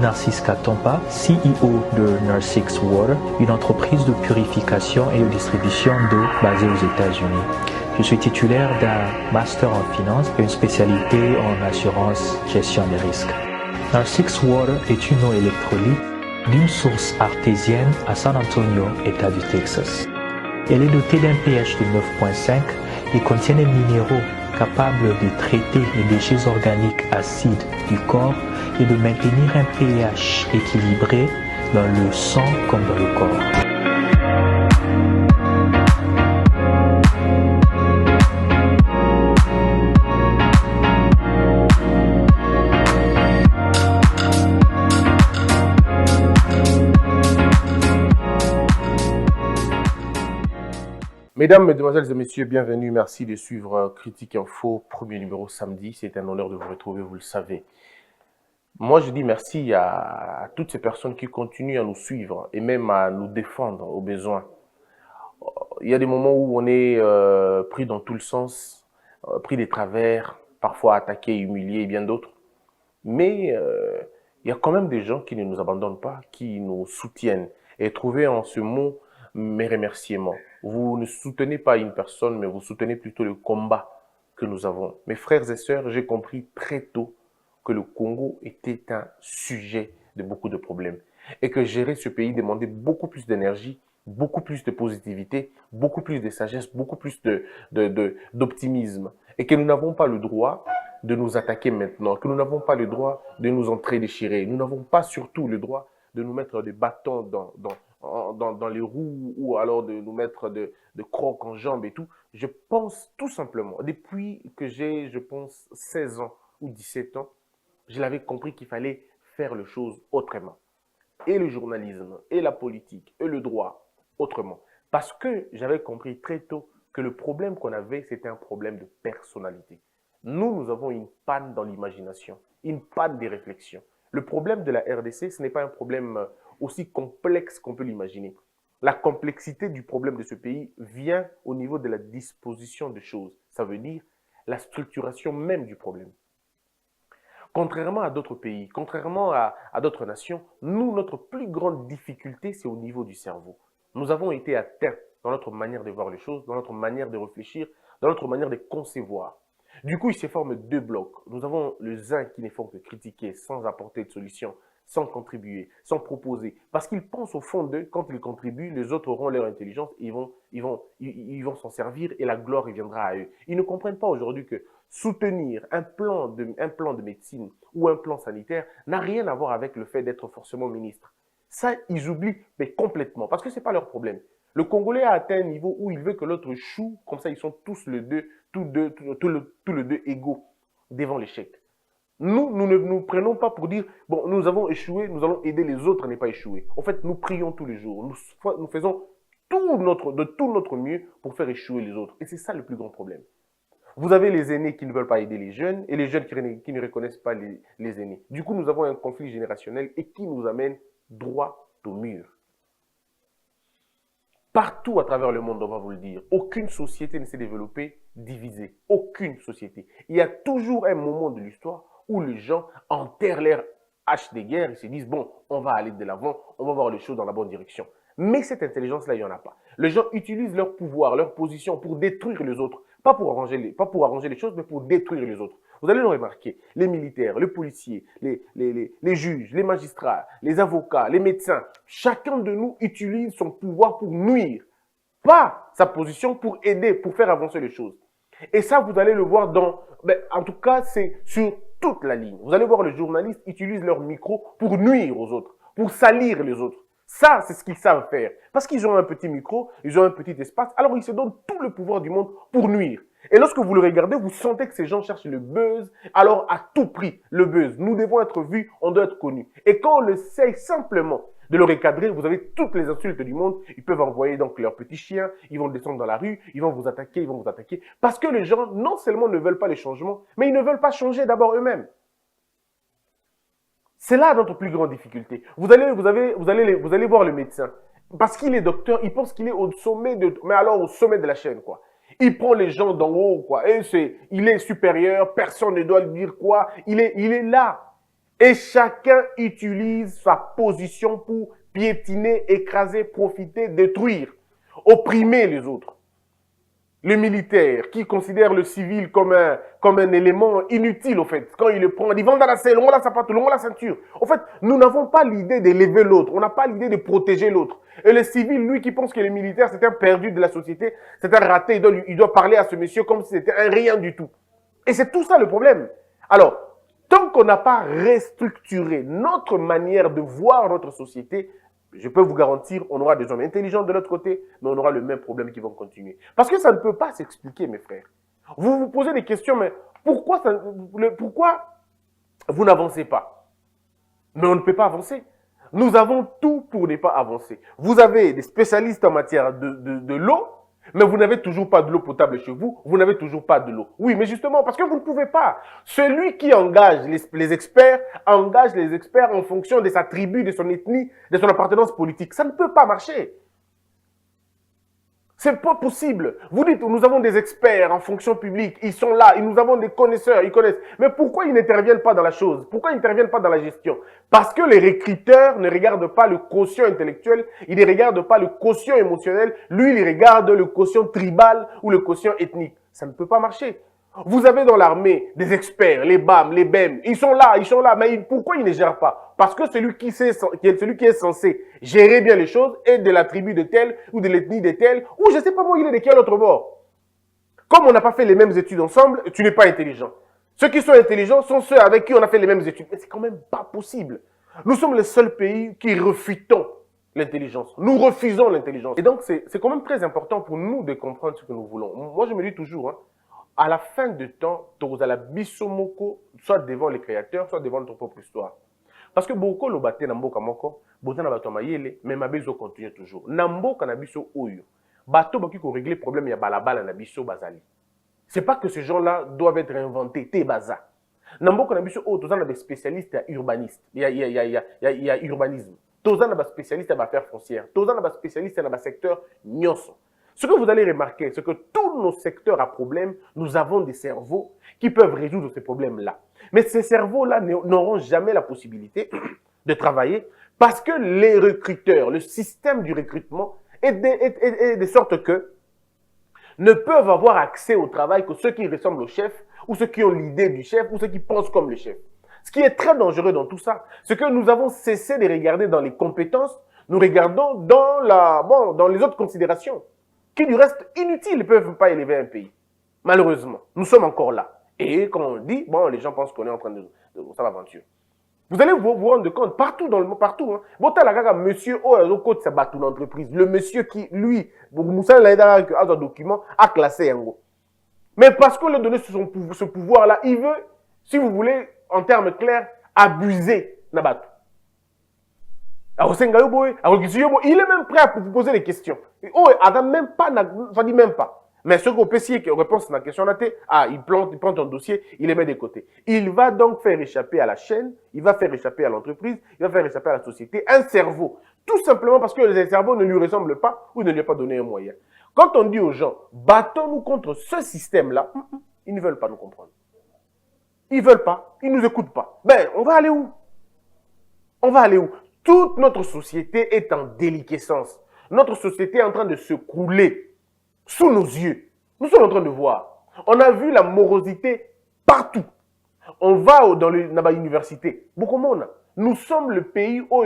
Narcisse Katompa, CEO de Narsix Water, une entreprise de purification et de distribution d'eau basée aux États-Unis. Je suis titulaire d'un master en finance et une spécialité en assurance gestion des risques. Narsix Water est une eau électrolyte d'une source artésienne à San Antonio, État du Texas. Elle est dotée d'un pH de 9.5 et contient des minéraux capables de traiter les déchets organiques acides du corps et de maintenir un pH équilibré dans le sang comme dans le corps. Mesdames, Mesdemoiselles et Messieurs, bienvenue. Merci de suivre Critique Info, premier numéro samedi. C'est un honneur de vous retrouver, vous le savez. Moi, je dis merci à toutes ces personnes qui continuent à nous suivre et même à nous défendre au besoin. Il y a des moments où on est pris dans tout le sens, pris des travers, parfois attaqué, humilié et bien d'autres. Mais il y a quand même des gens qui ne nous abandonnent pas, qui nous soutiennent. Et trouvez en ce mot mes remerciements. Vous ne soutenez pas une personne, mais vous soutenez plutôt le combat que nous avons. Mes frères et sœurs, j'ai compris très tôt que le Congo était un sujet de beaucoup de problèmes et que gérer ce pays demandait beaucoup plus d'énergie, beaucoup plus de positivité, beaucoup plus de sagesse, beaucoup plus d'optimisme et que nous n'avons pas le droit de nous attaquer maintenant, que nous n'avons pas le droit de nous déchirer. Nous n'avons pas surtout le droit de nous mettre des bâtons dans les roues ou alors de nous mettre de crocs en jambes et tout. Je pense tout simplement, depuis que j'ai, je pense, 16 ans ou 17 ans, je l'avais compris qu'il fallait faire les choses autrement. Et le journalisme, et la politique, et le droit, autrement. Parce que j'avais compris très tôt que le problème qu'on avait, c'était un problème de personnalité. Nous avons une panne dans l'imagination, une panne des réflexions. Le problème de la RDC, ce n'est pas un problème aussi complexe qu'on peut l'imaginer. La complexité du problème de ce pays vient au niveau de la disposition de choses. Ça veut dire la structuration même du problème. Contrairement à d'autres pays, contrairement à d'autres nations, nous, notre plus grande difficulté, c'est au niveau du cerveau. Nous avons été atteints dans notre manière de voir les choses, dans notre manière de réfléchir, dans notre manière de concevoir. Du coup, il se forme deux blocs. Nous avons les uns qui ne font que critiquer sans apporter de solution, sans contribuer, sans proposer. Parce qu'ils pensent au fond d'eux, quand ils contribuent, les autres auront leur intelligence et ils vont s'en servir et la gloire viendra à eux. Ils ne comprennent pas aujourd'hui que soutenir un plan de médecine ou un plan sanitaire n'a rien à voir avec le fait d'être forcément ministre. Ça, ils oublient mais complètement parce que ce n'est pas leur problème. Le Congolais a atteint un niveau où il veut que l'autre choue, comme ça ils sont tous les deux égaux devant l'échec. Nous ne nous prenons pas pour dire, bon, nous avons échoué, nous allons aider les autres à ne pas échouer. En fait, nous prions tous les jours. Nous faisons de tout notre mieux pour faire échouer les autres. Et c'est ça le plus grand problème. Vous avez les aînés qui ne veulent pas aider les jeunes et les jeunes qui ne reconnaissent pas les aînés. Du coup, nous avons un conflit générationnel et qui nous amène droit au mur. Partout à travers le monde, on va vous le dire, aucune société ne s'est développée divisée. Aucune société. Il y a toujours un moment de l'histoire où les gens enterrent leur hache de guerre et se disent, bon, on va aller de l'avant, on va voir les choses dans la bonne direction. Mais cette intelligence-là, il n'y en a pas. Les gens utilisent leur pouvoir, leur position pour détruire les autres. Pas pour arranger les choses, mais pour détruire les autres. Vous allez le remarquer, les militaires, les policiers, les juges, les magistrats, les avocats, les médecins, chacun de nous utilise son pouvoir pour nuire, pas sa position pour aider, pour faire avancer les choses. Et ça, vous allez le voir en tout cas, c'est sur toute la ligne. Vous allez voir, les journalistes utilisent leur micro pour nuire aux autres, pour salir les autres. Ça, c'est ce qu'ils savent faire. Parce qu'ils ont un petit micro, ils ont un petit espace, alors ils se donnent tout le pouvoir du monde pour nuire. Et lorsque vous le regardez, vous sentez que ces gens cherchent le buzz, alors à tout prix, le buzz. Nous devons être vus, on doit être connus. Et quand on essaye simplement de le recadrer, vous avez toutes les insultes du monde, ils peuvent envoyer donc leurs petits chiens, ils vont descendre dans la rue, ils vont vous attaquer, Parce que les gens, non seulement ne veulent pas les changements, mais ils ne veulent pas changer d'abord eux-mêmes. C'est là notre plus grande difficulté. Vous allez voir le médecin. Parce qu'il est docteur, il pense qu'il est au sommet au sommet de la chaîne, quoi. Il prend les gens d'en haut, quoi. Et il est supérieur, personne ne doit lui dire quoi. Il est là. Et chacun utilise sa position pour piétiner, écraser, profiter, détruire, opprimer les autres. Le militaire qui considère le civil comme un élément inutile, au fait. Quand il le prend, il dit, vendre la selle, on la sapato, on la ceinture. En fait, nous n'avons pas l'idée d'élever l'autre. On n'a pas l'idée de protéger l'autre. Et le civil, lui, qui pense que le militaire, c'est un perdu de la société, c'est un raté, il doit parler à ce monsieur comme si c'était un rien du tout. Et c'est tout ça le problème. Alors, tant qu'on n'a pas restructuré notre manière de voir notre société, je peux vous garantir, on aura des hommes intelligents de l'autre côté, mais on aura le même problème qui vont continuer. Parce que ça ne peut pas s'expliquer, mes frères. Vous vous posez des questions, mais pourquoi vous n'avancez pas? Mais on ne peut pas avancer. Nous avons tout pour ne pas avancer. Vous avez des spécialistes en matière de l'eau, mais vous n'avez toujours pas de l'eau potable chez vous, vous n'avez toujours pas de l'eau. Oui, mais justement, parce que vous ne pouvez pas. Celui qui engage les experts, engage les experts en fonction de sa tribu, de son ethnie, de son appartenance politique. Ça ne peut pas marcher. C'est pas possible. Vous dites, nous avons des experts en fonction publique, ils sont là, nous avons des connaisseurs, ils connaissent. Mais pourquoi ils n'interviennent pas dans la chose? Pourquoi ils n'interviennent pas dans la gestion? Parce que les recruteurs ne regardent pas le quotient intellectuel, ils ne regardent pas le quotient émotionnel, lui, il regarde le quotient tribal ou le quotient ethnique. Ça ne peut pas marcher. Vous avez dans l'armée des experts, les BAM, les BEM, ils sont là, mais pourquoi ils ne gèrent pas? Parce que celui qui est censé gérer bien les choses est de la tribu de tel, ou de l'ethnie de tel, ou je ne sais pas moi, il est de quel autre bord. Comme on n'a pas fait les mêmes études ensemble, tu n'es pas intelligent. Ceux qui sont intelligents sont ceux avec qui on a fait les mêmes études. Mais c'est quand même pas possible. Nous sommes le seul pays qui refutons l'intelligence. Nous refusons l'intelligence. Et donc, c'est quand même très important pour nous de comprendre ce que nous voulons. Moi, je me dis toujours, hein, à la fin du temps, tu as la bisomoko, soit devant les créateurs, soit devant notre propre histoire. Parce que beaucoup le battent na mboka moko, beaucoup na bato mayele, mais ma bezo continue toujours. Na mboka na biso oyo, bato baki ko régler problème ya balabala na biso bazali. C'est pas que ces gens-là doivent être inventés, te baza. Na mboka na biso oyo, tozana des spécialistes ya urbaniste, il y a urbanisme. Tozana ba spécialistes ya affaires foncières, tozana ba spécialistes ya ba secteur nyonso. Ce que vous allez remarquer, c'est que tous nos secteurs à problème, nous avons des cerveaux qui peuvent résoudre ces problèmes-là. Mais ces cerveaux-là n'auront jamais la possibilité de travailler parce que les recruteurs, le système du recrutement est de sorte que ne peuvent avoir accès au travail que ceux qui ressemblent au chef ou ceux qui ont l'idée du chef ou ceux qui pensent comme le chef. Ce qui est très dangereux dans tout ça, c'est que nous avons cessé de regarder dans les compétences, nous regardons dans les autres considérations qui du reste inutiles, ne peuvent pas élever un pays. Malheureusement, nous sommes encore là. Et comme on dit, bon, les gens pensent qu'on est en train de faire l'aventure. Vous allez vous rendre compte, partout dans le monde, partout, hein. Bon, t'as la monsieur, côté sa bateau d'entreprise, le monsieur qui, lui, Moussa l'a dit un document, a classé un go. Mais parce qu'on lui a donné ce pouvoir-là, il veut, si vous voulez, en termes clairs, abuser na bateau. Il est même prêt à vous poser des questions. Oh, Adam même pas, ça dit même pas. Mais ce qu'on peut essayer de répondre à la question là, il prend ton dossier, il les met de côté. Il va donc faire échapper à la chaîne, il va faire échapper à l'entreprise, il va faire échapper à la société un cerveau. Tout simplement parce que les cerveaux ne lui ressemblent pas ou ne lui a pas donné un moyen. Quand on dit aux gens, battons-nous contre ce système-là, ils ne veulent pas nous comprendre. Ils ne veulent pas, ils ne nous écoutent pas. Ben, on va aller où? On va aller où? Toute notre société est en déliquescence. Notre société est en train de se couler sous nos yeux. Nous sommes en train de voir. On a vu la morosité partout. On va dans l'université. Beaucoup de monde. Nous sommes le pays où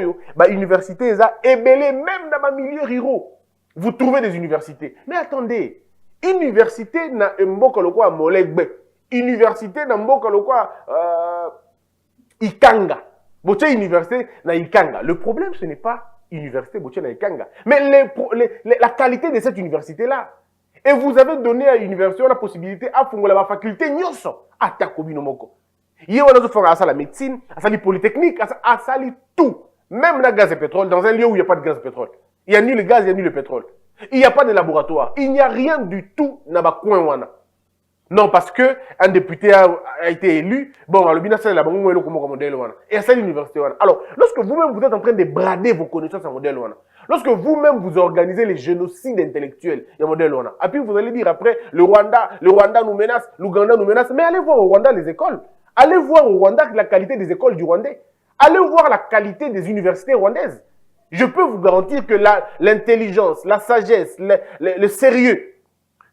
l'université est ébellée, même dans les milieux ruraux. Vous trouvez des universités. Mais attendez, université n'a pas de Molegbe. Université n'a pas de Ikanga. Boche université na Ikanga. Le problème, ce n'est pas université Boche na Ikanga, mais la qualité de cette université-là. Et vous avez donné à l'université la possibilité à faire la faculté nyoso à Takobi Nomoko. Il y a la médecine, à la polytechnique, à tout. Même le gaz et pétrole, dans un lieu où il n'y a pas de gaz et pétrole. Il n'y a ni le gaz, il n'y a ni le pétrole. Il n'y a pas de laboratoire. Il n'y a rien du tout dans le coin. Non, parce que un député a été élu, bon, le bina c'est la banque comme modèle. Et c'est l'université. Alors, lorsque vous-même vous êtes en train de brader vos connaissances en modèle, lorsque vous-même vous organisez les génocides intellectuels, il y a modèle. Et puis vous allez dire après, le Rwanda nous menace, l'Ouganda nous menace. Mais allez voir au Rwanda les écoles. Allez voir au Rwanda la qualité des écoles du Rwandais. Allez voir la qualité des universités rwandaises. Je peux vous garantir que l'intelligence, la sagesse, le sérieux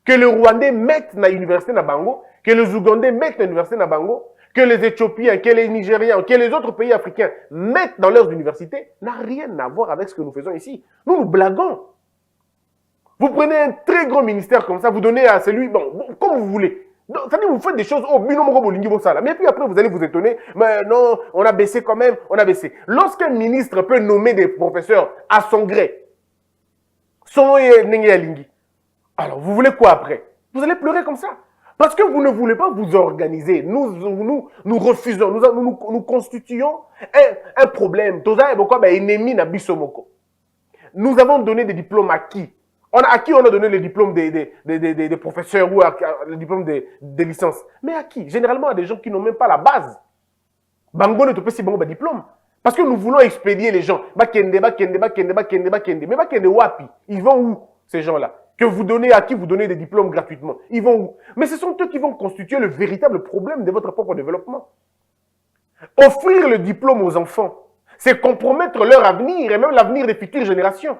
que les Rwandais mettent dans l'université de Bango, que les Ougandais mettent dans l'université de Bango, que les Éthiopiens, que les Nigériens, que les autres pays africains mettent dans leurs universités, n'a rien à voir avec ce que nous faisons ici. Nous blaguons. Vous prenez un très grand ministère comme ça, vous donnez à celui, bon, comme vous voulez. C'est-à-dire vous faites des choses, oh, mais puis après vous allez vous étonner, mais non, on a baissé quand même, on a baissé. Lorsqu'un ministre peut nommer des professeurs à son gré, alors vous voulez quoi après? Vous allez pleurer comme ça. Parce que vous ne voulez pas vous organiser. Nous refusons, nous constituons un problème. Nous avons donné des diplômes à qui? À qui on a donné les diplômes des professeurs ou les diplômes des licences? Mais à qui? Généralement à des gens qui n'ont même pas la base. Bango ne te peut si bon diplôme. Parce que nous voulons expédier les gens. Mais wapi? Ils vont où ces gens-là? Que vous donnez à qui vous donnez des diplômes gratuitement? Ils vont où? Mais ce sont eux qui vont constituer le véritable problème de votre propre développement. Offrir le diplôme aux enfants, c'est compromettre leur avenir et même l'avenir des futures générations.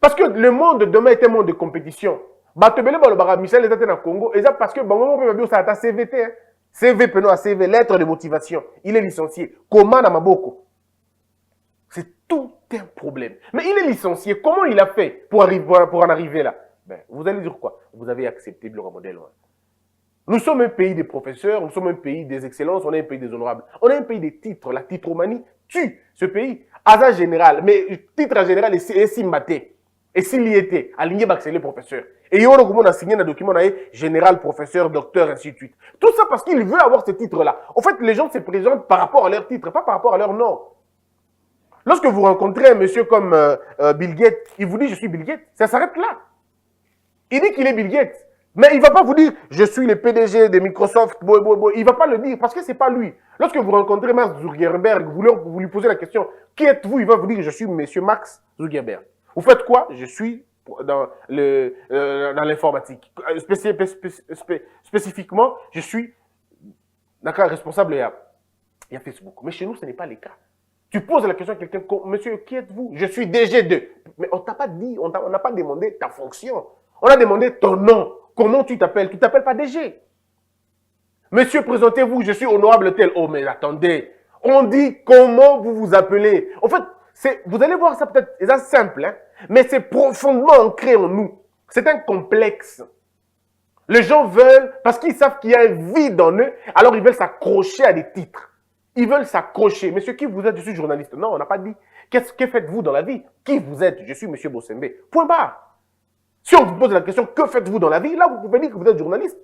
Parce que le monde de demain est un monde de compétition. Michel est en Congo, et ça parce que ça CVT, CV Peno à CV, lettre de motivation. Il est licencié. Comment à Maboko? C'est tout un problème. Mais il est licencié. Comment il a fait pour en arriver là? Ben, vous allez dire quoi? Vous avez accepté le modèle. Nous sommes un pays des professeurs, nous sommes un pays des excellences, on est un pays des honorables. On est un pays des titres. La titromanie tue ce pays. Hasard général, mais titre en général est simbaté. Et s'il y était, aligné les professeurs. Et il y a signé un document général, professeur, docteur, ainsi de suite. Tout ça parce qu'il veut avoir ce titre-là. En fait, les gens se présentent par rapport à leur titre, pas par rapport à leur nom. Lorsque vous rencontrez un monsieur comme Bill Gates, il vous dit « je suis Bill Gates », ça s'arrête là. Il dit qu'il est Bill Gates. Mais il ne va pas vous dire « je suis le PDG de Microsoft ». Il ne va pas le dire parce que ce n'est pas lui. Lorsque vous rencontrez Mark Zuckerberg, vous lui posez la question « qui êtes-vous » Il va vous dire « je suis monsieur Max Zuckerberg ». Vous faites quoi? Je suis dans l'informatique. Spécifiquement, je suis responsable, il y a Facebook. Mais chez nous, ce n'est pas le cas. Tu poses la question à quelqu'un, monsieur, qui êtes-vous? Je suis DG2. Mais on ne t'a pas dit, on n'a pas demandé ta fonction. On a demandé ton nom. Comment tu t'appelles? Tu ne t'appelles pas DG. Monsieur, présentez-vous, je suis honorable tel. Oh, mais attendez. On dit comment vous vous appelez. En fait, vous allez voir ça peut-être, c'est simple, hein, mais c'est profondément ancré en nous. C'est un complexe. Les gens veulent, parce qu'ils savent qu'il y a un vide en eux, alors ils veulent s'accrocher à des titres. Ils veulent s'accrocher. Monsieur, qui vous êtes? Je suis journaliste. Non, on n'a pas dit. Que faites-vous dans la vie? Qui vous êtes? Je suis monsieur Bossembe. Point barre. Si on vous pose la question, que faites-vous dans la vie? Là, vous pouvez dire que vous êtes journaliste.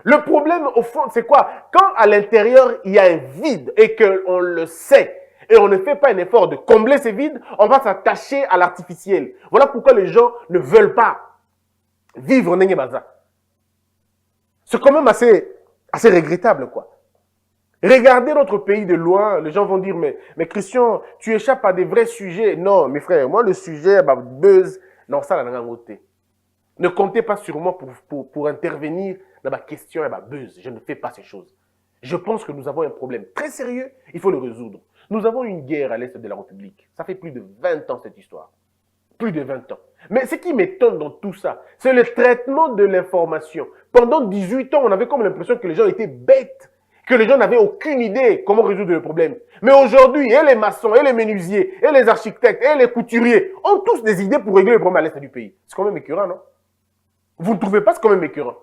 Le problème, au fond, c'est quoi? Quand à l'intérieur, il y a un vide et qu'on le sait, et on ne fait pas un effort de combler ces vides, on va s'attacher à l'artificiel. Voilà pourquoi les gens ne veulent pas vivre Nengebaza. C'est quand même assez regrettable, quoi. Regardez notre pays de loin, les gens vont dire, mais Christian, tu échappes à des vrais sujets. Non, mes frères, moi, le sujet, buzz, non, ça, là, ne comptez pas sur moi pour intervenir dans ma question, buzz. Je ne fais pas ces choses. Je pense que nous avons un problème très sérieux, il faut le résoudre. Nous avons une guerre à l'est de la République. Ça fait plus de 20 ans, cette histoire. Plus de 20 ans. Mais ce qui m'étonne dans tout ça, c'est le traitement de l'information. Pendant 18 ans, on avait comme l'impression que les gens étaient bêtes, que les gens n'avaient aucune idée comment résoudre le problème. Mais aujourd'hui, et les maçons, et les menuisiers, et les architectes, et les couturiers ont tous des idées pour régler le problème à l'est du pays. C'est quand même écœurant, non? Vous ne trouvez pas, c'est quand même écœurant.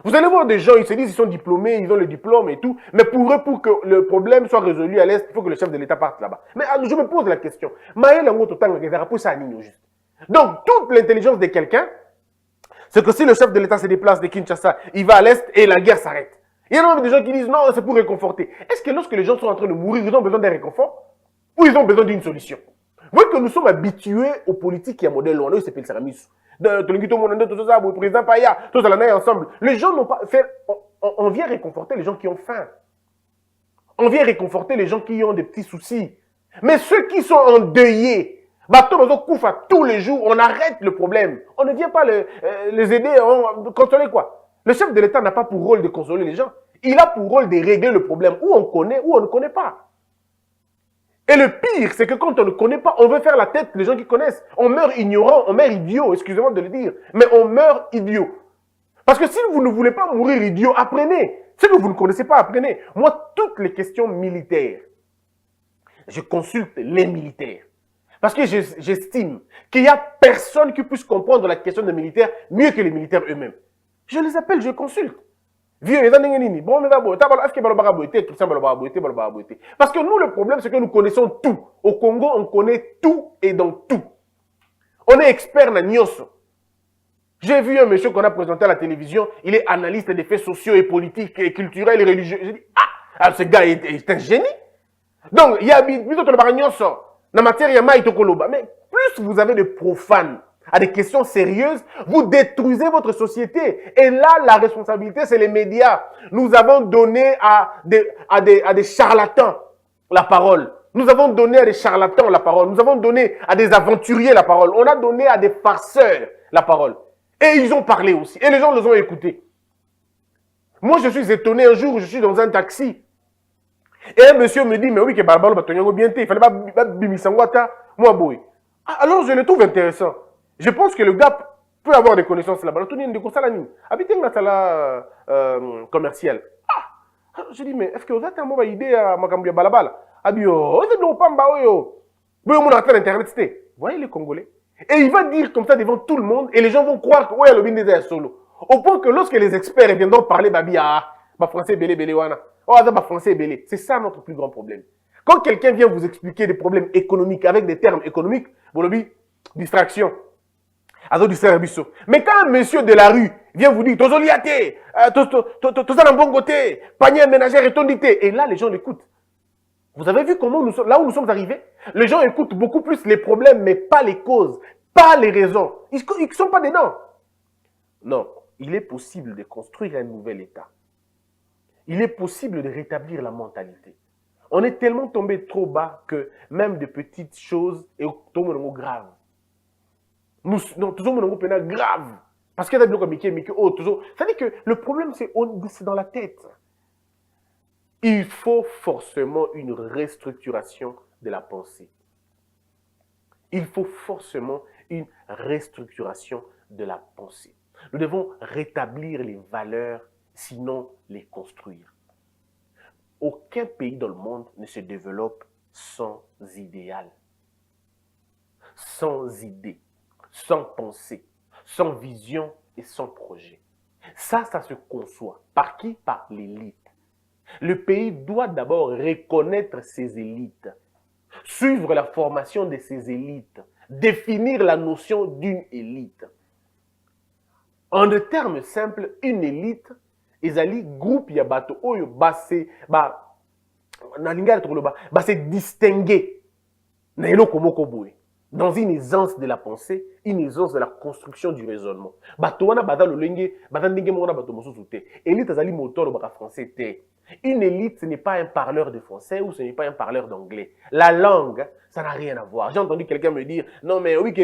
Vous allez voir des gens, ils se disent qu'ils sont diplômés, ils ont le diplôme et tout, mais pour eux, pour que le problème soit résolu à l'Est, il faut que le chef de l'État parte là-bas. Mais je me pose la question, donc, toute l'intelligence de quelqu'un, c'est que si le chef de l'État se déplace de Kinshasa, il va à l'Est et la guerre s'arrête. Il y a même des gens qui disent non, c'est pour réconforter. Est-ce que lorsque les gens sont en train de mourir, ils ont besoin d'un réconfort ou ils ont besoin d'une solution? Vous voyez que nous sommes habitués aux politiques qui a modèle loin, eux, c'est Pelseramisu. Président Paya, tous à l'année ensemble. Les gens n'ont pas fait. On vient réconforter les gens qui ont faim. On vient réconforter les gens qui ont des petits soucis. Mais ceux qui sont endeuillés, tous les jours, on arrête le problème. On ne vient pas les aider, consoler quoi. Le chef de l'État n'a pas pour rôle de consoler les gens. Il a pour rôle de régler le problème où on connaît, où on ne connaît pas. Et le pire, c'est que quand on ne connaît pas, on veut faire la tête des gens qui connaissent. On meurt ignorant, on meurt idiot, excusez-moi de le dire, mais on meurt idiot. Parce que si vous ne voulez pas mourir idiot, apprenez. Ce que vous ne connaissez pas, apprenez. Moi, toutes les questions militaires, je consulte les militaires. Parce que j'estime qu'il n'y a personne qui puisse comprendre la question des militaires mieux que les militaires eux-mêmes. Je les appelle, je consulte. Vieux, parce que nous, le problème, c'est que nous connaissons tout. Au Congo, on connaît tout et dans tout. On est expert dans Nyoso. J'ai vu un monsieur qu'on a présenté à la télévision, il est analyste des faits sociaux et politiques et culturels et religieux. J'ai dit, ce gars est un génie. Donc, il y a plutôt que le Nyoso. Dans la matière, il y a Maïto Koloba. Mais plus vous avez de profanes à des questions sérieuses, vous détruisez votre société. Et là, la responsabilité, c'est les médias. Nous avons donné à des charlatans la parole. Nous avons donné à des charlatans la parole. Nous avons donné à des aventuriers la parole. On a donné à des farceurs la parole. Et ils ont parlé aussi. Et les gens les ont écoutés. Moi, je suis étonné. Un jour, je suis dans un taxi. Et un monsieur me dit, mais oui, que Barbalo Batonyango bien il fallait pas bimisangwata, moi boy. Alors, je le trouve intéressant. Je pense que le gars peut avoir des connaissances là-bas. Tout le monde dit, habiter dans la salle commerciale. Je dis, mais est-ce que vous avez une bonne idée à Makambouya Balabala? Vous êtes dans Pamba, vous avez Internet, vous voyez les Congolais. Et il va dire comme ça devant tout le monde, et les gens vont croire que ouais, le Bindé est solo. Au point que lorsque les experts viendront parler, français belé belé wana. Français belé. C'est ça notre plus grand problème. Quand quelqu'un vient vous expliquer des problèmes économiques avec des termes économiques, vous le dites, distraction. Mais quand un monsieur de la rue vient vous dire, Tozoliate, Tozan bon côté, panier ménagère et tondité, et là les gens l'écoutent. Vous avez vu comment nous sommes, là où nous sommes arrivés? Les gens écoutent beaucoup plus les problèmes, mais pas les causes, pas les raisons. Ils ne sont pas dedans. Non, il est possible de construire un nouvel État. Il est possible de rétablir la mentalité. On est tellement tombé trop bas que même de petites choses est grave. Nous, toujours grave. Parce qu'il y a des blocs toujours. C'est-à-dire que le problème, c'est dans la tête. Il faut forcément une restructuration de la pensée. Il faut forcément une restructuration de la pensée. Nous devons rétablir les valeurs, sinon les construire. Aucun pays dans le monde ne se développe sans idéal, sans idée, sans pensée, sans vision et sans projet. Ça se conçoit. Par qui? Par l'élite. Le pays doit d'abord reconnaître ses élites, suivre la formation de ses élites, définir la notion d'une élite. En des termes simples, une élite, ezali groupe ya bato oyo se distinguer dans une aisance de la pensée, une aisance de la construction du raisonnement. Bato wana bada lolenge, bada ndenge mona bato mosusu te. Élite ezali moteur baka français te. Une élite, ce n'est pas un parleur de français ou ce n'est pas un parleur d'anglais. La langue, ça n'a rien à voir. J'ai entendu quelqu'un me dire, non mais oui que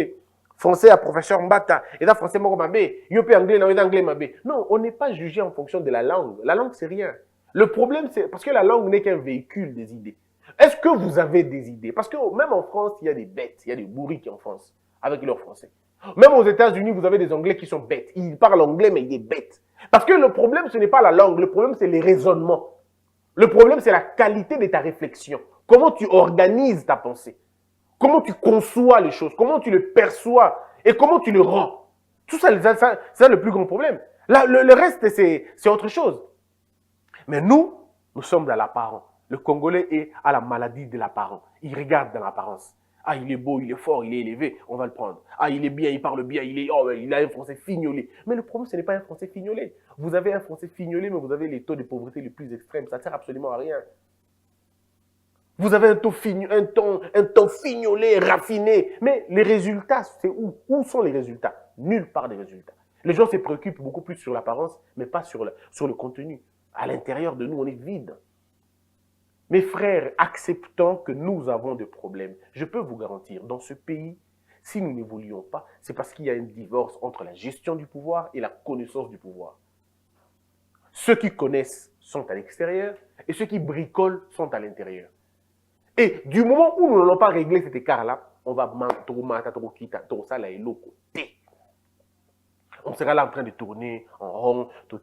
français à professeur Mbata, et là français moko mabé, yopé anglais, non, anglais mabé. Non, on n'est pas jugé en fonction de la langue. La langue, c'est rien. Le problème, c'est parce que la langue n'est qu'un véhicule des idées. Est-ce que vous avez des idées? Parce que même en France, il y a des bêtes, il y a des bourriques en France, avec leur français. Même aux États-Unis, vous avez des Anglais qui sont bêtes. Ils parlent anglais, mais ils sont bêtes. Parce que le problème, ce n'est pas la langue, le problème, c'est les raisonnements. Le problème, c'est la qualité de ta réflexion. Comment tu organises ta pensée? Comment tu conçois les choses? Comment tu le perçois? Et comment tu le rends? Tout ça, c'est le plus grand problème. Là, le reste, c'est autre chose. Mais nous sommes dans l'apparent. Le Congolais est à la maladie de l'apparent. Il regarde dans l'apparence. Ah, il est beau, il est fort, il est élevé, on va le prendre. Ah, il est bien, il parle bien, il a un français fignolé. Mais le problème, ce n'est pas un français fignolé. Vous avez un français fignolé, mais vous avez les taux de pauvreté les plus extrêmes. Ça ne sert absolument à rien. Vous avez un ton fignolé, raffiné. Mais les résultats, c'est où? Où sont les résultats? Nulle part des résultats. Les gens se préoccupent beaucoup plus sur l'apparence, mais pas sur le contenu. À l'intérieur de nous, on est vide. Mes frères, acceptons que nous avons des problèmes. Je peux vous garantir, dans ce pays, si nous n'évoluons pas, c'est parce qu'il y a un divorce entre la gestion du pouvoir et la connaissance du pouvoir. Ceux qui connaissent sont à l'extérieur et ceux qui bricolent sont à l'intérieur. Et du moment où nous n'allons pas régler cet écart-là, on va on sera là en train de tourner en rond, tous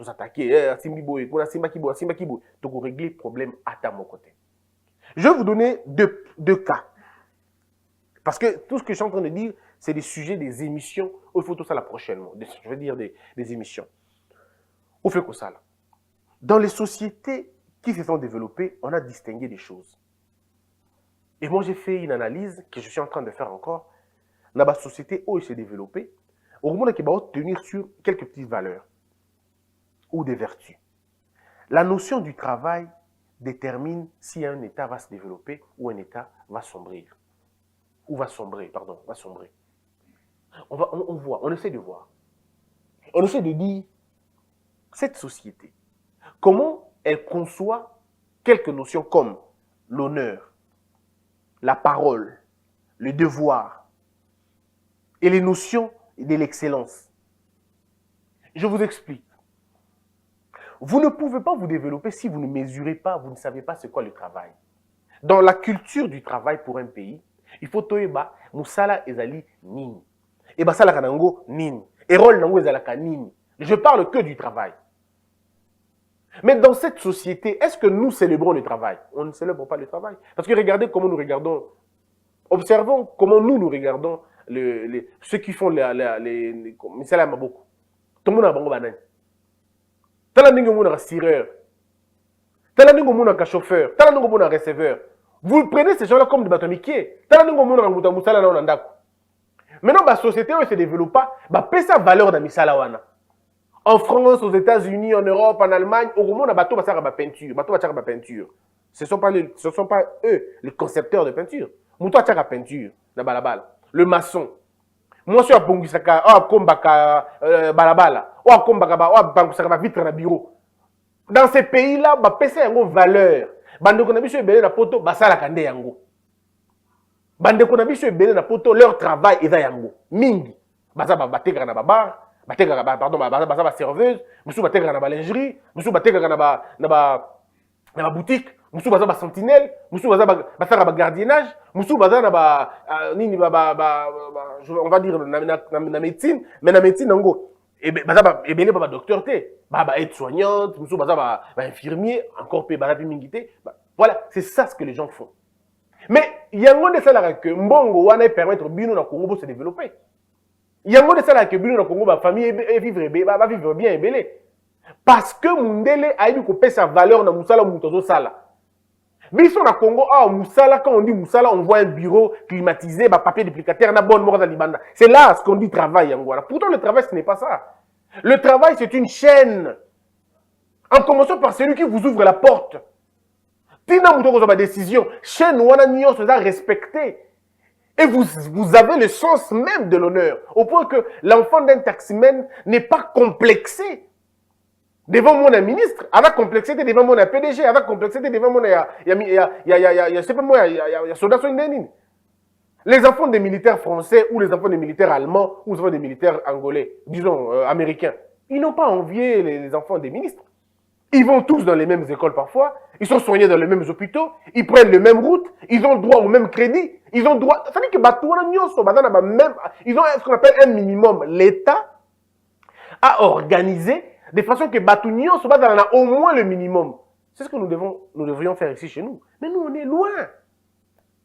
attaquer, pour régler le problème à mon côté. Je vais vous donner deux cas. Parce que tout ce que je suis en train de dire, c'est des sujets des émissions. Il faut tout ça la prochainement. Je veux dire des émissions. On fait que ça là. Dans les sociétés qui se sont développées, on a distingué des choses. Et moi, j'ai fait une analyse que je suis en train de faire encore. Dans la société où il s'est développé, au moment où il va tenir sur quelques petites valeurs ou des vertus. La notion du travail détermine si un État va se développer ou un État va sombrer. Ou va sombrer, pardon, va sombrer. On voit, on essaie de voir. On essaie de dire, cette société, comment elle conçoit quelques notions comme l'honneur, la parole, le devoir et les notions de l'excellence. Je vous explique. Vous ne pouvez pas vous développer si vous ne mesurez pas, vous ne savez pas c'est quoi le travail. Dans la culture du travail pour un pays, il faut toyeba musala ezali nini. Eba sala kanango nini. Et rôle nango ezalaka nini. Je parle que du travail. Mais dans cette société, est-ce que nous célébrons le travail? On ne célèbre pas le travail. Parce que regardez comment nous regardons, observons comment nous regardons ceux qui font les misala maboko. Tout le monde a bango banane. Tala ningo mona ka tireur. Tala ningo mona ka chauffeur. Tala ningo mona ka receveur. Vous prenez ces gens-là comme des batamiquiers. Tala ningo mona ka muta musala na ondako. Maintenant, la société où elle se développe pas, pèse sa valeur dans misala wana. En France, aux États-Unis, en Europe, en Allemagne, au moment où bateau va faire peinture, peinture. Ce ne sont pas eux les concepteurs de peinture. Mouto a peinture, na balabala. Le maçon. Moi, je suis à Pongisaka, à Kombaka, balabala, ou à Kombaka, ou à Bangusaka, vitre na bureau. Dans ces pays-là, pèse une valeur. Bande qu'on a vu sur belé na poto, basala kande yango. Bande qu'on a vu sur belé na poto, leur travail est yango. Mingi. Basa bateka na babar. Pardon, ba serveuse, musu bateka na ba lingerie, musu bateka na ba boutique, musu baza ba sentinelle, musu baza ba gardiennage, musu baza na ba nini on va dire na médecine, mais na médecine ngo et baza ba ebele ba docteur té, ba aide-soignante, musu baza ba infirmier, encore pe ba mingité. Voilà, c'est ça ce que les gens font. Mais yango de ça là que mbongo wana permettre bino na Congo de se développer. Il y a un de ça là que Bino Congo, ma famille va vivre bien et belle. Parce que Mundele a eu coupé sa valeur dans Moussala Moutozo Sala. Mais ici, au Congo, Moussala, quand on dit Moussala, on voit un bureau climatisé, papier duplicataire, na bonne mort dans Libanda. C'est là ce qu'on dit travail. Pourtant, le travail, ce n'est pas ça. Le travail, c'est une chaîne. En commençant par celui qui vous ouvre la porte. Tina Moutozo ma décision. Chaîne, on a respecté. Et vous avez le sens même de l'honneur. Au point que l'enfant d'un taximène n'est pas complexé devant mon ministre, avec complexité devant mon PDG, avec complexité devant mon soldat. Les enfants des militaires français ou les enfants des militaires allemands ou les enfants des militaires angolais, disons américains, ils n'ont pas envié les enfants des ministres. Ils vont tous dans les mêmes écoles parfois, ils sont soignés dans les mêmes hôpitaux, ils prennent les mêmes routes, ils ont droit au même crédit, ils ont droit... Ça veut dire que ils ont ce qu'on appelle un minimum. L'État a organisé de façon que Batunion a au moins le minimum. C'est ce que nous devrions faire ici chez nous. Mais nous, on est loin.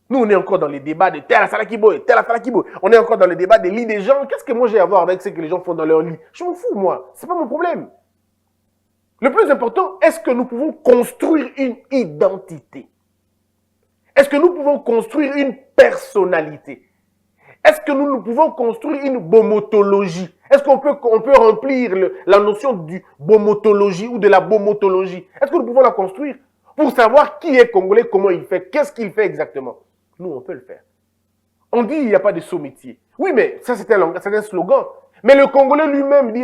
Nous, on est encore dans les débats de tel Salakibo et tel Salakibo. On est encore dans les débats des lits des gens. Qu'est-ce que moi j'ai à voir avec ce que les gens font dans leur lit? Je m'en fous, moi. C'est pas mon problème. Le plus important, est-ce que nous pouvons construire une identité? Est-ce que nous pouvons construire une personnalité? Est-ce que nous pouvons construire une bomotologie? Est-ce qu'on peut remplir la notion du bomotologie ou de la bomotologie? Est-ce que nous pouvons la construire pour savoir qui est congolais, comment il fait, qu'est-ce qu'il fait exactement? Nous, on peut le faire. On dit qu'il n'y a pas de saut métier. Oui, mais ça, c'est un slogan. Mais le Congolais lui-même dit,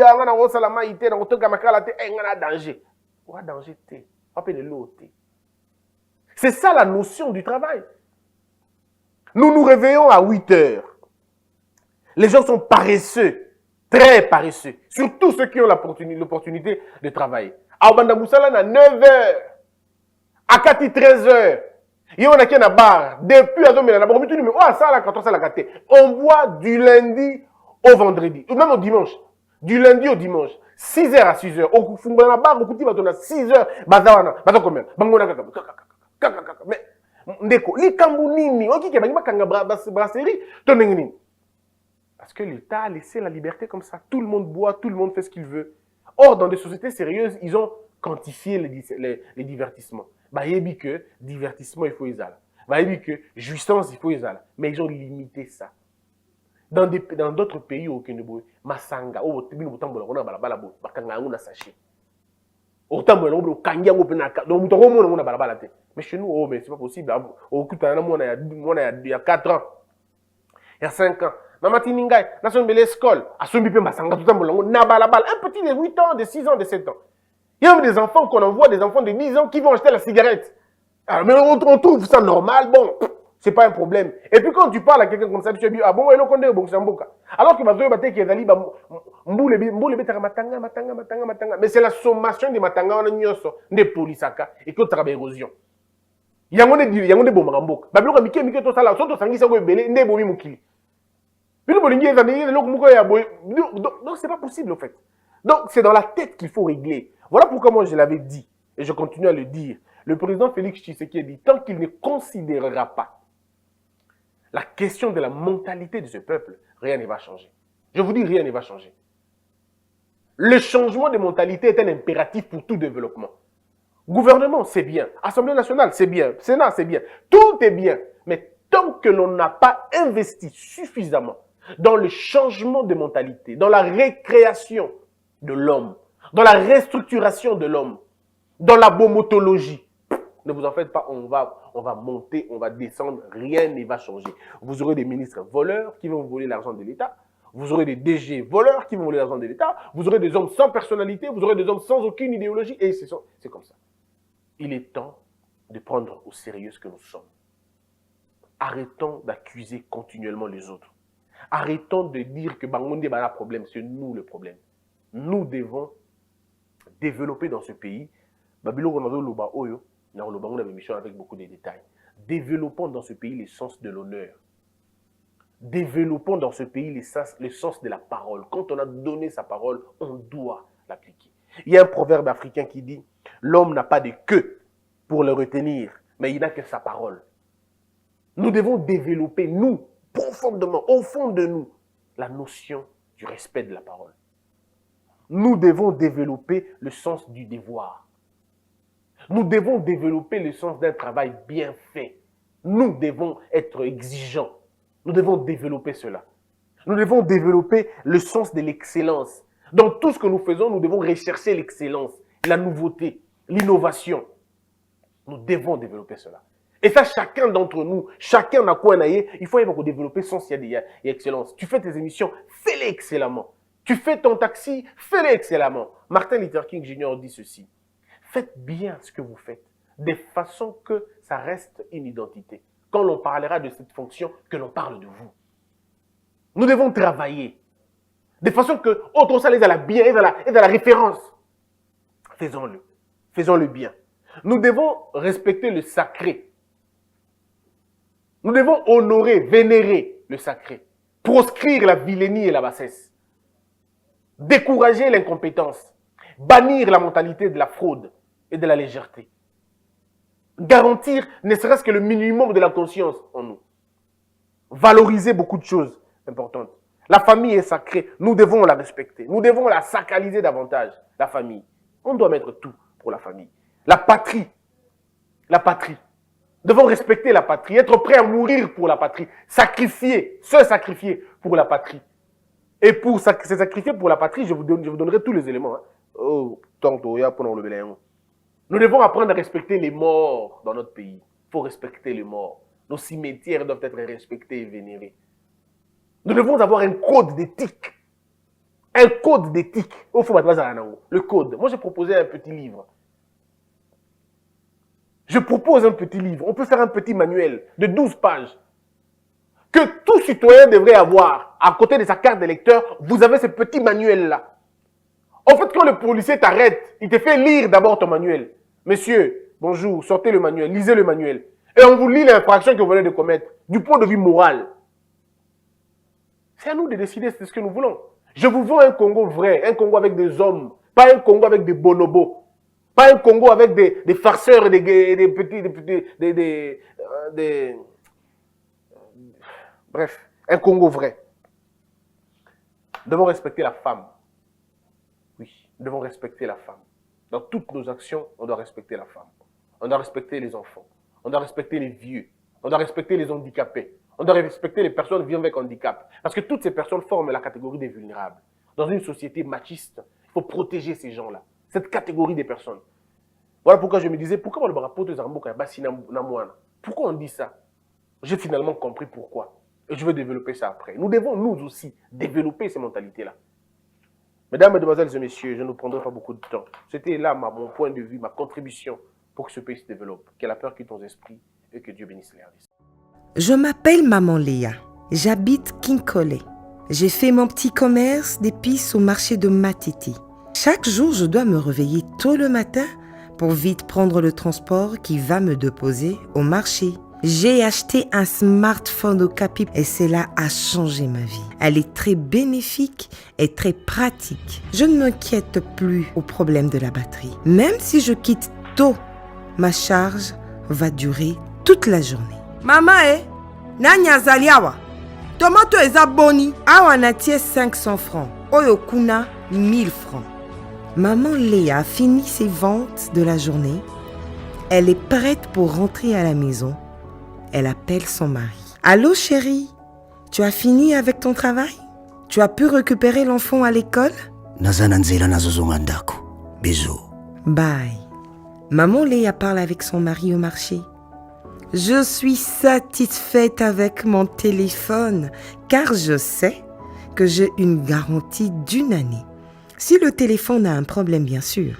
c'est ça la notion du travail. Nous nous réveillons à 8 heures. Les gens sont paresseux. Très paresseux. Surtout ceux qui ont l'opportunité de travailler. À Obanda Moussala, à 9h. À 13h. Il y en a qui ont bar. Depuis à on boit du lundi au vendredi. Ou même au dimanche. Du lundi au dimanche. 6h à 6h. Au Fungbana bar, au Kouti, on a 6h. Bazawana. Bazawana combien? Bangona kaka. Mais, ndeko. Li kambounini. Ok, qui est kanga brasserie. Tonengini. Parce que l'État a laissé la liberté comme ça. Tout le monde boit, tout le monde fait ce qu'il veut. Or, dans des sociétés sérieuses, ils ont quantifié les divertissements. Bah, il y a que divertissement, il faut y aller. Bah, il y a que jouissance, il faut y aller. Mais ils ont limité ça. Dans d'autres pays, au Kenya, Masanga, au Tibino, au Tambola, on a balabala, Bakanga, on a sachet. Au Tambola, on a Kanya, on a balabala. Mais chez nous, oh, mais c'est pas possible. Au Kutana, il y a 4 ans. Il y a 5 ans. Namatiningai, nation de l'école, à son bipé Masanga, tout un petit de 8 ans, de 6 ans, de 7 ans. Il y a même des enfants qu'on envoie, des enfants de 10 ans qui vont acheter la cigarette. Alors, mais on trouve ça normal, bon, c'est pas un problème. Et puis quand tu parles à quelqu'un comme ça, tu dis, ah bon, bon, alors que ma zoé baté qui est d'ali, matanga. Mais c'est la sommation des matanga, on a nyoso, des polisaka, et que tu as érosion. Il y a des bons mambok. Bablo, Mike, tout ça là, surtout Sangisa, ne bomi moukili. Donc, c'est pas possible, en fait. Donc, c'est dans la tête qu'il faut régler. Voilà pourquoi moi, je l'avais dit, et je continue à le dire. Le président Félix Tshisekedi, tant qu'il ne considérera pas la question de la mentalité de ce peuple, rien ne va changer. Je vous dis, rien ne va changer. Le changement de mentalité est un impératif pour tout développement. Gouvernement, c'est bien. Assemblée nationale, c'est bien. Sénat, c'est bien. Tout est bien. Mais tant que l'on n'a pas investi suffisamment dans le changement de mentalité, dans la récréation de l'homme, dans la restructuration de l'homme, dans la bomotologie, ne vous en faites pas, on va monter, on va descendre, rien ne va changer. Vous aurez des ministres voleurs qui vont voler l'argent de l'État, vous aurez des DG voleurs qui vont voler l'argent de l'État, vous aurez des hommes sans personnalité, vous aurez des hommes sans aucune idéologie, et c'est comme ça. Il est temps de prendre au sérieux ce que nous sommes. Arrêtons d'accuser continuellement les autres. Arrêtons de dire que Bangonde a un problème, c'est nous le problème. Nous devons développer dans ce pays, on a une émission avec beaucoup de détails. Développons dans ce pays le sens de l'honneur. Développons dans ce pays le sens de la parole. Quand on a donné sa parole, on doit l'appliquer. Il y a un proverbe africain qui dit « L'homme n'a pas de queue pour le retenir, mais il n'a que sa parole. » Nous devons développer, nous, profondément, au fond de nous, la notion du respect de la parole. Nous devons développer le sens du devoir. Nous devons développer le sens d'un travail bien fait. Nous devons être exigeants. Nous devons développer cela. Nous devons développer le sens de l'excellence. Dans tout ce que nous faisons, nous devons rechercher l'excellence, la nouveauté, l'innovation. Nous devons développer cela. Et ça, chacun d'entre nous, chacun n'a quoi naïe, il faut développer son sens et excellence. Tu fais tes émissions, fais-les excellemment. Tu fais ton taxi, fais-les excellemment. Martin Luther King Jr. dit ceci. Faites bien ce que vous faites, de façon que ça reste une identité. Quand l'on parlera de cette fonction, que l'on parle de vous. Nous devons travailler, de façon que autre ça les a la bien et dans la référence. Faisons-le. Faisons-le bien. Nous devons respecter le sacré. Nous devons honorer, vénérer le sacré. Proscrire la vilainie et la bassesse. Décourager l'incompétence. Bannir la mentalité de la fraude et de la légèreté. Garantir ne serait-ce que le minimum de la conscience en nous. Valoriser beaucoup de choses importantes. La famille est sacrée, nous devons la respecter. Nous devons la sacraliser davantage, la famille. On doit mettre tout pour la famille. La patrie. La patrie. Nous devons respecter la patrie, être prêt à mourir pour la patrie, sacrifier, se sacrifier pour la patrie. Et pour se sacrifier pour la patrie, je vous donnerai tous les éléments. Nous devons apprendre à respecter les morts dans notre pays. Il faut respecter les morts. Nos cimetières doivent être respectés et vénérés. Nous devons avoir un code d'éthique. Un code d'éthique. Le code. Moi, j'ai proposé un petit livre. Je propose un petit livre. On peut faire un petit manuel de 12 pages. que tout citoyen devrait avoir. À côté de sa carte d'électeur, vous avez ce petit manuel-là. En fait, quand le policier t'arrête, il te fait lire d'abord ton manuel. Monsieur, bonjour, sortez le manuel, lisez le manuel. Et on vous lit l'infraction que vous venez de commettre, du point de vue moral. C'est à nous de décider ce que nous voulons. Je vous vends un Congo vrai, un Congo avec des hommes, pas un Congo avec des bonobos. Pas un Congo avec des farceurs et des petits... Bref, un Congo vrai. Nous devons respecter la femme. Oui, nous devons respecter la femme. Dans toutes nos actions, on doit respecter la femme. On doit respecter les enfants. On doit respecter les vieux. On doit respecter les handicapés. On doit respecter les personnes vivant avec handicap. Parce que toutes ces personnes forment la catégorie des vulnérables. Dans une société machiste, il faut protéger ces gens-là. Cette catégorie des personnes. Voilà pourquoi je me disais, pourquoi on le rapporte aux Arambos Pourquoi on dit ça? J'ai finalement compris pourquoi. Et je vais développer ça après. Nous devons, nous aussi, développer ces mentalités-là. Mesdames, Mesdemoiselles et Messieurs, je ne prendrai pas beaucoup de temps. C'était là mon point de vue, ma contribution pour que ce pays se développe. Que la peur quitte nos esprits et que Dieu bénisse les RDC. Je m'appelle Maman Léa. J'habite Kinkole. J'ai fait mon petit commerce d'épices au marché de Matiti. Chaque jour, je dois me réveiller tôt le matin pour vite prendre le transport qui va me déposer au marché. J'ai acheté un smartphone au Capi et cela a changé ma vie. Elle est très bénéfique et très pratique. Je ne m'inquiète plus au problème de la batterie. Même si je quitte tôt, ma charge va durer toute la journée. Maman, nanya zaliawa. Tomato eza boni. Awa natie 500 francs. Oyokuna 1000 francs. Maman Léa a fini ses ventes de la journée. Elle est prête pour rentrer à la maison. Elle appelle son mari. Allô chérie, tu as fini avec ton travail? Tu as pu récupérer l'enfant à l'école? Bisous. Bye. Maman Léa parle avec son mari au marché. Je suis satisfaite avec mon téléphone car je sais que j'ai une garantie d'1 année. Si le téléphone a un problème, bien sûr,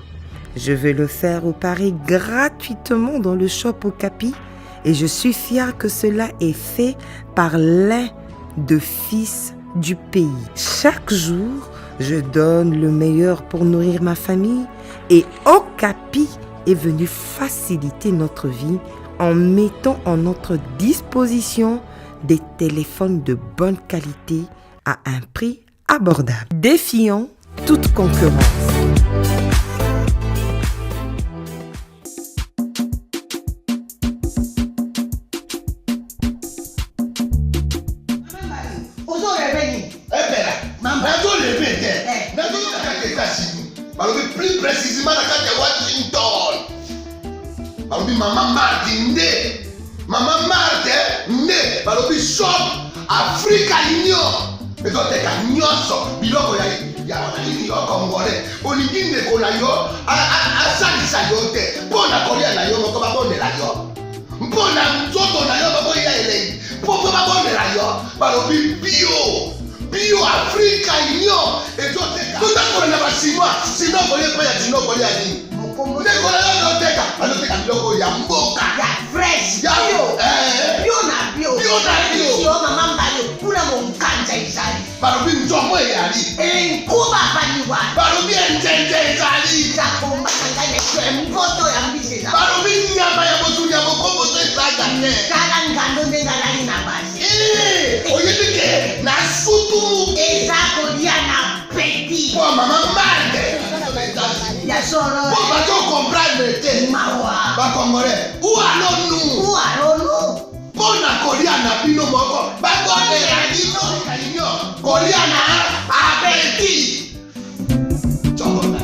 je vais le faire réparer gratuitement dans le shop au Capi et je suis fière que cela est fait par l'un des fils du pays. Chaque jour, je donne le meilleur pour nourrir ma famille et Okapi est venu faciliter notre vie en mettant en notre disposition des téléphones de bonne qualité à un prix abordable, défiant toute concurrence. Plus précisément dans Washington. Maman Marthe né. Maman Marthe né. Balobi shop Africa Union. Mais donc t'es nyonso biloko ya wanani yo Congolais. Olingi ndeko na yo asalisa yo te. Mpona kolia na yo moko babondela yo. Mpona nzoto na yo baboya elengi. Poko babondela yo. Balobi bio Africa Union. Et donc tout d'accord na basinois. Sinon kolia pa ya sinon kolia ni. Ndeko na yo teka. Aloteka biloko ya mboka. Ya fresh. Ya bio na bio. Yo mama mbalo pula monkanja izali. Balobi nzomo yali. Nkuba baniwa. Balobi enjenje ezali. Zakomba ngane kwe mpoto ya mbiseza. Balobi nyama ya botu ya bokombo to ezaga te. Kala ngando ndengalali na basi. Oyedike na sutu. Ezako dia na petit. Po mama mande. Ya soro. Po ba to comprendre te. Mawa. Ba Congolais. Où allons-nous? Pona kolia na bino moko. Ba bonne la bino. Kolia na appétit. Chokona.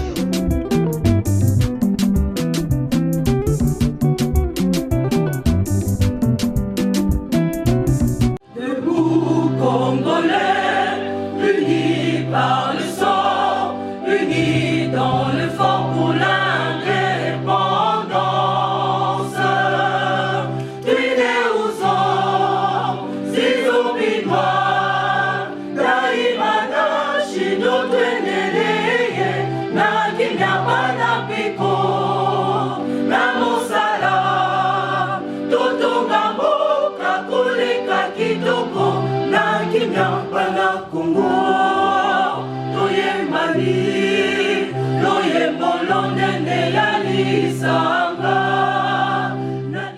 Debout Congolais, unis par le sang, unis dans le fort pour l'indépendance. Tuine aux hommes, si oublie-moi, Daimada, Shido, lien